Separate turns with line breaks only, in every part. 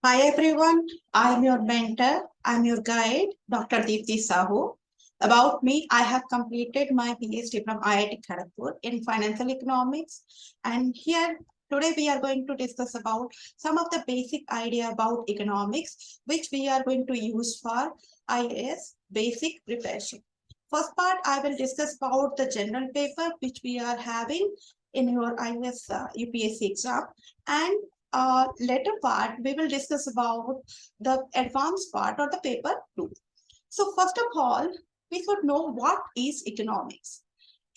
Hi everyone, I am your mentor, I am your guide, Dr. Deepti Sahoo. About me, I have completed my PhD from IIT Kharagpur in financial economics, and here today we are going to discuss about some of the basic idea about economics which we are going to use for IAS basic preparation. First part, I will discuss about the general paper which we are having in your IAS UPSC exam, and later part, we will discuss about the advanced part or the paper 2. So first of all, we should know what is economics.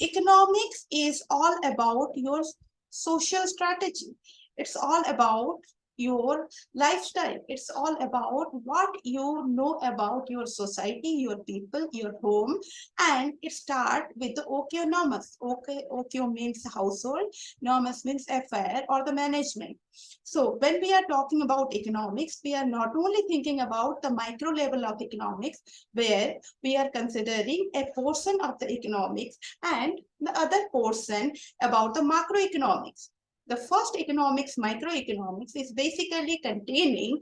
Economics is all about your social strategy. It's all about your lifestyle. It's all about what you know about your society, your people, your home. And it starts with the OKO-nomus. OKO means household, nomus means affair or the management. So when we are talking about economics, we are not only thinking about the micro level of economics, where we are considering a portion of the economics and the other portion about the macroeconomics. The first economics, microeconomics, is basically containing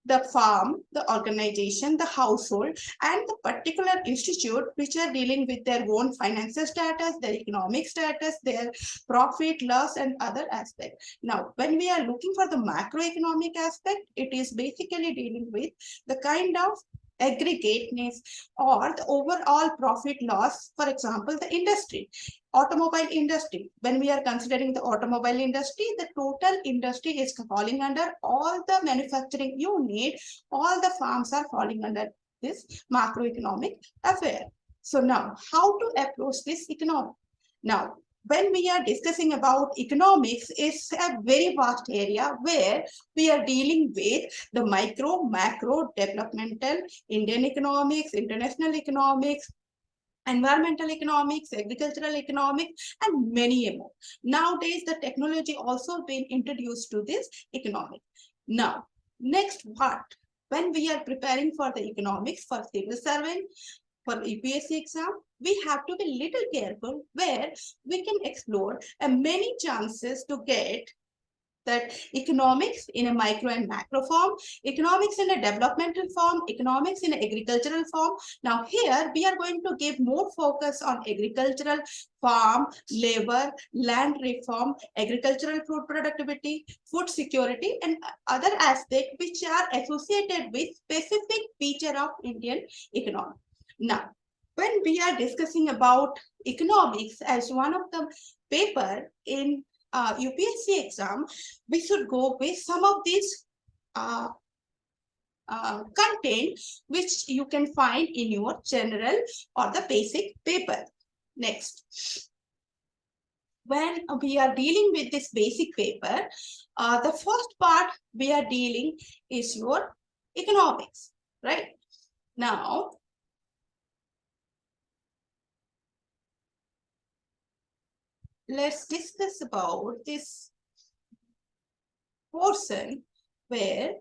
the farm, the organization, the household, and the particular institute which are dealing with their own financial status, their economic status, their profit, loss, and other aspects. Now, when we are looking for the macroeconomic aspect, it is basically dealing with the kind of aggregateness or the overall profit loss. For example, the industry, automobile industry. When we are considering the automobile industry, the total industry is falling under all the manufacturing unit, all the farms are falling under this macroeconomic affair. So now, how to approach this economic? Now, when we are discussing about economics, it's a very vast area where we are dealing with the micro, macro, developmental, Indian economics, international economics, environmental economics, agricultural economics, and many more. Nowadays, the technology also been introduced to this economic. Now, next part, when we are preparing for the economics for civil servant, for UPSC exam, we have to be little careful where we can explore many chances to get that economics in a micro and macro form, economics in a developmental form, economics in an agricultural form. Now here we are going to give more focus on agricultural, farm, labor, land reform, agricultural food productivity, food security, and other aspects which are associated with specific feature of Indian economy. Now, when we are discussing about economics as one of the paper in UPSC exam, we should go with some of these content which you can find in your general or the basic paper. Next, when we are dealing with this basic paper, the first part we are dealing is your economics, right? Now, let's discuss about this portion where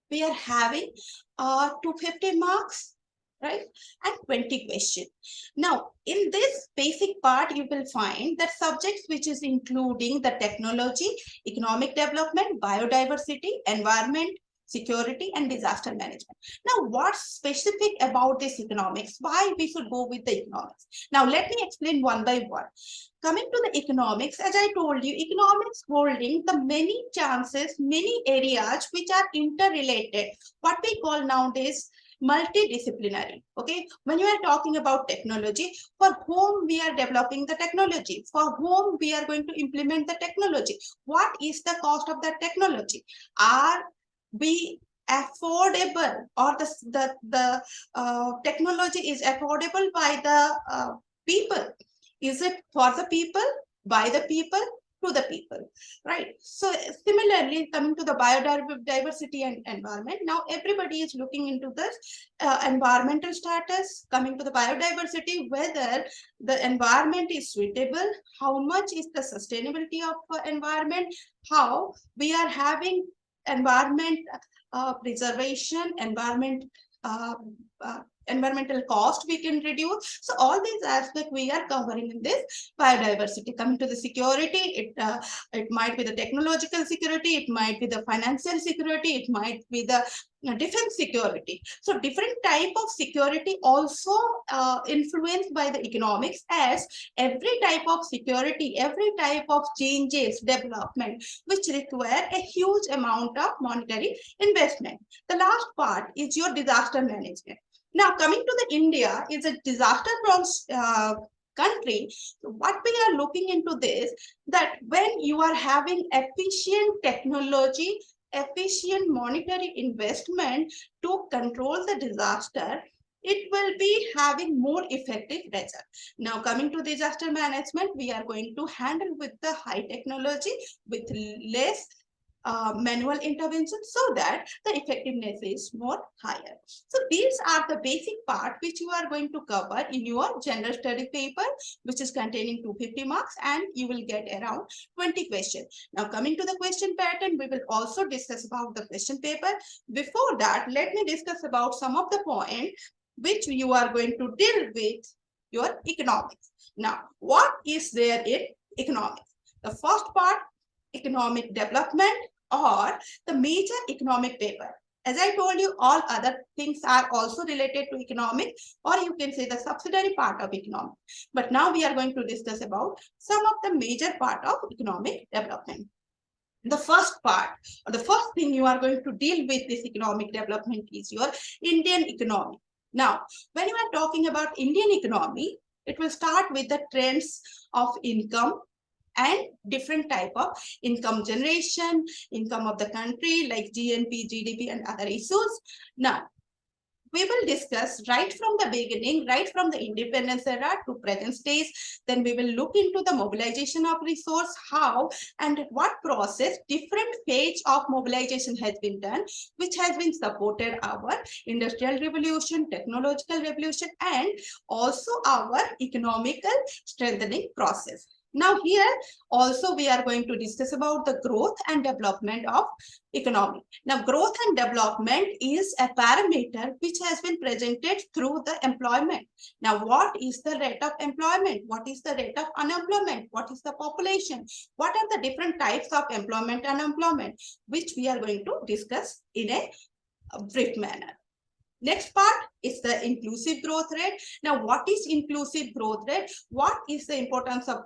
we are having 250 marks, right? And 20 questions. Now, in this basic part, you will find that subjects which is including the technology, economic development, biodiversity, environment, security, and disaster management. Now, what's specific about this economics? Why we should go with the economics? Now, let me explain one by one. Coming to the economics, as I told you, economics holding the many chances, many areas which are interrelated, what we call nowadays multidisciplinary. Okay, when you are talking about technology, for whom we are developing the technology, for whom we are going to implement the technology, what is the cost of that technology, are we affordable, or the technology is affordable by the people? Is it for the people, by the people, to the people, right? So similarly, coming to the biodiversity and environment, now everybody is looking into this environmental status. Coming to the biodiversity, whether the environment is suitable, how much is the sustainability of environment, how we are having environment preservation, environment environmental cost we can reduce. So all these aspects we are covering in this biodiversity. Coming to the security, it might be the technological security, it might be the financial security, it might be the defense security. So different type of security also influenced by the economics, as every type of security, every type of changes, development, which require a huge amount of monetary investment. The last part is your disaster management. Now, coming to the India is a disaster-prone country. So what we are looking into this, that when you are having efficient technology, efficient monetary investment to control the disaster, it will be having more effective result. Now, coming to disaster management, we are going to handle with the high technology, with less manual intervention, so that the effectiveness is more higher. So these are the basic part which you are going to cover in your general study paper, which is containing 250 marks, and you will get around 20 questions. Now, coming to the question pattern, we will also discuss about the question paper. Before that, let me discuss about some of the points which you are going to deal with your economics. Now, what is there in economics? The first part, economic development, or the major economic paper. As I told you, all other things are also related to economic, or you can say the subsidiary part of economic. But now we are going to discuss about some of the major part of economic development. The first part, or the first thing you are going to deal with this economic development is your Indian economy. Now, when you are talking about Indian economy, it will start with the trends of income and different type of income generation, income of the country like GNP, GDP, and other issues. Now, we will discuss right from the beginning, right from the independence era to present stage. Then we will look into the mobilization of resource, how and what process, different phase of mobilization has been done, which has been supported our industrial revolution, technological revolution, and also our economical strengthening process. Now here also we are going to discuss about the growth and development of economy. Now, growth and development is a parameter which has been presented through the employment. Now, what is the rate of employment? What is the rate of unemployment? What is the population? What are the different types of employment and unemployment, which we are going to discuss in a brief manner. Next part is the inclusive growth rate. Now, what is inclusive growth rate? What is the importance of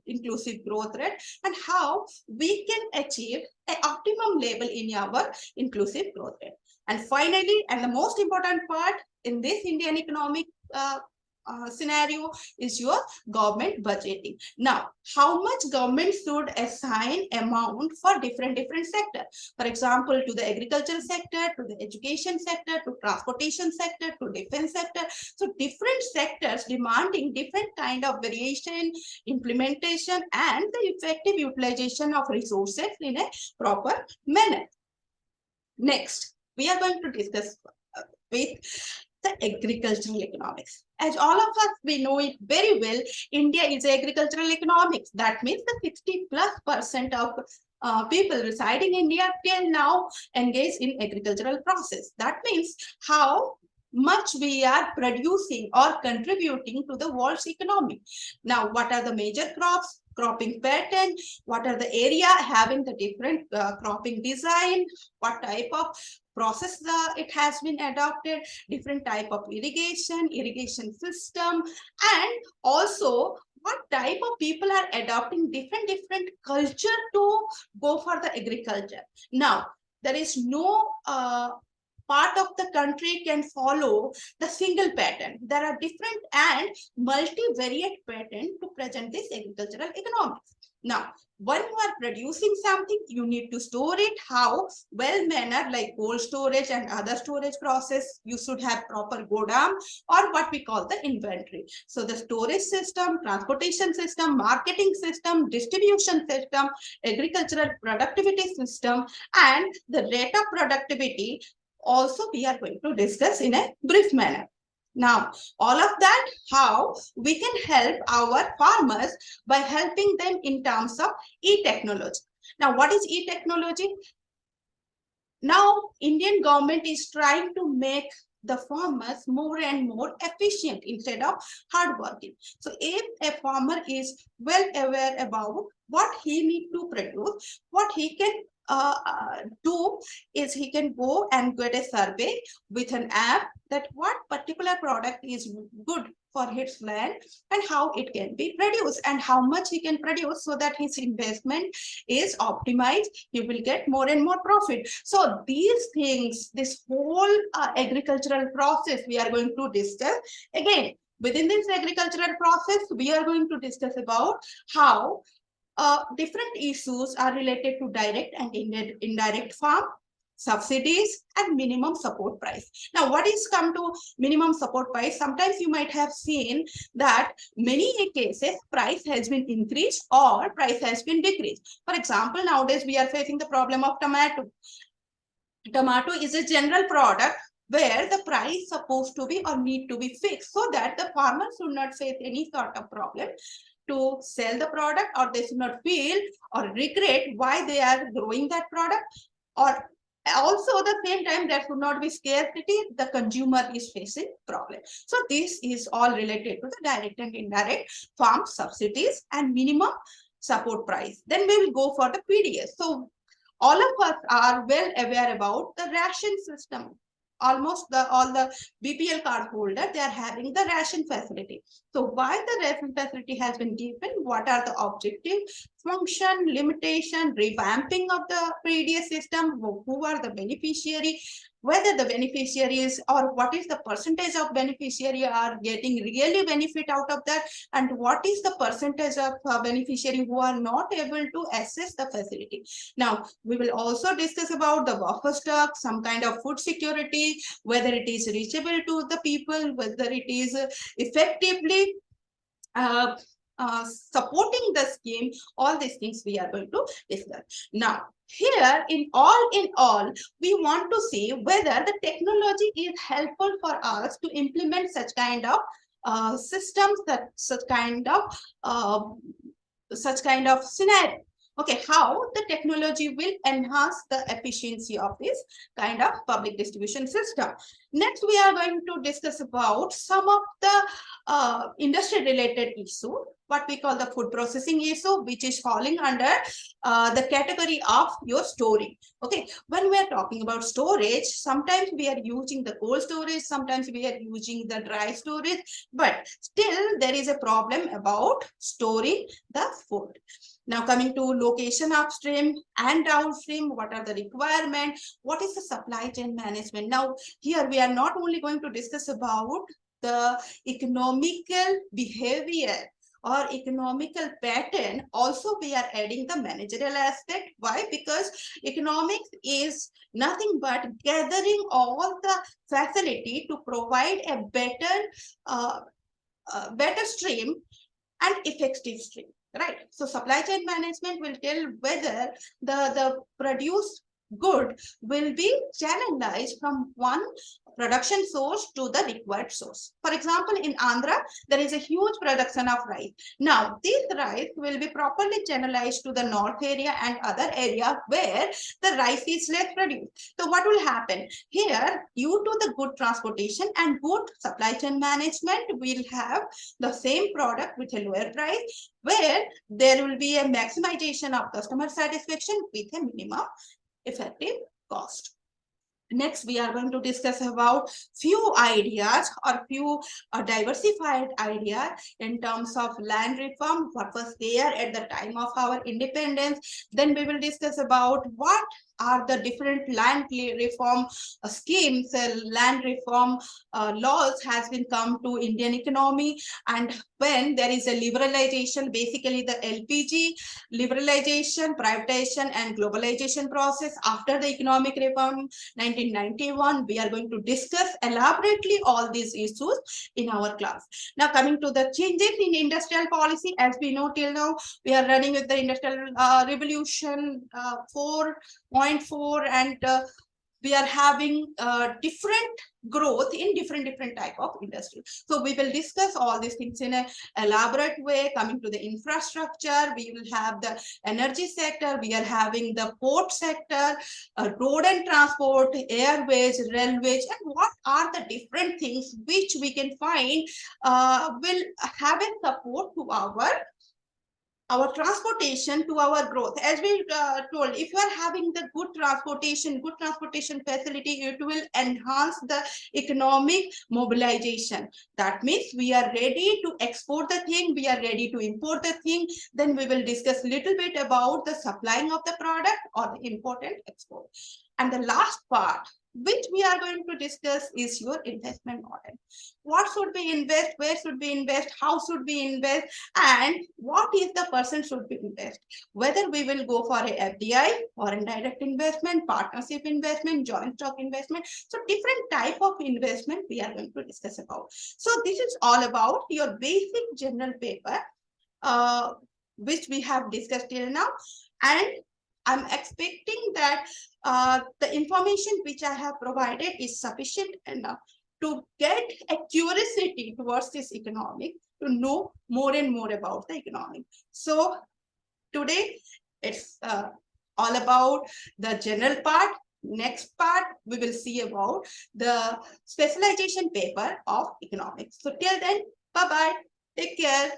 inclusive growth rate, and how we can achieve an optimum level in our inclusive growth rate? And finally, and the most important part in this Indian economic scenario is your government budgeting. Now, how much government should assign amount for different sectors? For example, to the agriculture sector, to the education sector, to transportation sector, to defense sector. So different sectors demanding different kind of variation, implementation, and the effective utilization of resources in a proper manner. Next, we are going to discuss with the agricultural economics. As all of us, we know it very well, India is agricultural economics. That means the 60+% of people residing in India till now engage in agricultural process. That means how much we are producing or contributing to the world's economy. Now, what are the major crops? Cropping pattern, what are the area having the different cropping design, what type of process it has been adopted, different type of irrigation system, and also what type of people are adopting different culture to go for the agriculture. Now, there is no part of the country can follow the single pattern. There are different and multivariate patterns to present this agricultural economics. Now, when you are producing something, you need to store it. How? Well manner, like cold storage and other storage process. You should have proper godown, or what we call the inventory. So the storage system, transportation system, marketing system, distribution system, agricultural productivity system, and the rate of productivity also we are going to discuss in a brief manner. Now, all of that, how we can help our farmers by helping them in terms of e-technology. Now, what is e-technology? Now, Indian government is trying to make the farmers more and more efficient instead of hardworking. So if a farmer is well aware about what he needs to produce, what he can do is he can go and get a survey with an app that what particular product is good for his land and how it can be produced and how much he can produce, so that his investment is optimized, he will get more and more profit. So these things, this whole agricultural process we are going to discuss. Again, within this agricultural process, we are going to discuss about how different issues are related to direct and indirect farm, subsidies, and minimum support price. Now, what is come to minimum support price? Sometimes you might have seen that many cases price has been increased or price has been decreased. For example, nowadays we are facing the problem of tomato. Tomato is a general product where the price supposed to be or need to be fixed so that the farmers should not face any sort of problem to sell the product, or they should not feel or regret why they are growing that product, or also at the same time there should not be scarcity, the consumer is facing problem. So this is all related to the direct and indirect farm subsidies and minimum support price. Then we will go for the PDS. So all of us are well aware about the ration system. Almost all the BPL card holder, they are having the ration facility. So why the ration facility has been given? What are the objective, function, limitation, revamping of the previous system? Who are the beneficiary? Whether the beneficiaries or what is the percentage of beneficiary are getting really benefit out of that, and what is the percentage of beneficiary who are not able to access the facility. Now, we will also discuss about the buffer stock, some kind of food security, whether it is reachable to the people, whether it is effectively supporting the scheme. All these things we are going to discuss. Now, here in all, we want to see whether the technology is helpful for us to implement such kind of systems, that such kind of scenario. Okay, how the technology will enhance the efficiency of this kind of public distribution system. Next, we are going to discuss about some of the industry related issue, what we call the food processing issue, which is falling under the category of your storing. Okay, when we are talking about storage, sometimes we are using the cold storage, sometimes we are using the dry storage, but still there is a problem about storing the food. Now, coming to location upstream and downstream, what are the requirements? What is the supply chain management? Now, here we are not only going to discuss about the economical behavior or economical pattern, also we are adding the managerial aspect. Why? Because economics is nothing but gathering all the facility to provide a better stream and effective stream. Right. So supply chain management will tell whether the produced good will be channelized from one production source to the required source. For example, in Andhra, there is a huge production of rice. Now, this rice will be properly channelized to the north area and other area where the rice is less produced. So what will happen? Here, due to the good transportation and good supply chain management, we'll have the same product with a lower price, where there will be a maximization of customer satisfaction with a minimum effective cost. Next, we are going to discuss about few ideas or few diversified ideas in terms of land reform, what was there at the time of our independence. Then we will discuss about what are the different land reform schemes, land reform laws has been come to Indian economy, and when there is a liberalization, basically the LPG liberalization, privatization and globalization process after the economic reform 1991, we are going to discuss elaborately all these issues in our class. Now, coming to the changes in industrial policy, as we know till now, we are running with the industrial revolution 4.4 and we are having different growth in different type of industry. So we will discuss all these things in an elaborate way. Coming to the infrastructure, we will have the energy sector, we are having the port sector, road and transport, airways, railways, and what are the different things which we can find will have a support to our transportation, to our growth. As we told, if you are having the good transportation facility, it will enhance the economic mobilization. That means we are ready to export the thing, we are ready to import the thing. Then we will discuss a little bit about the supplying of the product or the import and export. And the last part which we are going to discuss is your investment model. What should we invest, where should we invest, how should we invest, and what is the person should be invest, whether we will go for a FDI or a direct investment, partnership investment, joint stock investment. So different type of investment we are going to discuss about. So this is all about your basic general paper which we have discussed till now, and I'm expecting that the information which I have provided is sufficient enough to get a curiosity towards this economic, to know more and more about the economic. So today it's all about the general part. Next part we will see about the specialization paper of economics. So till then, bye bye, take care.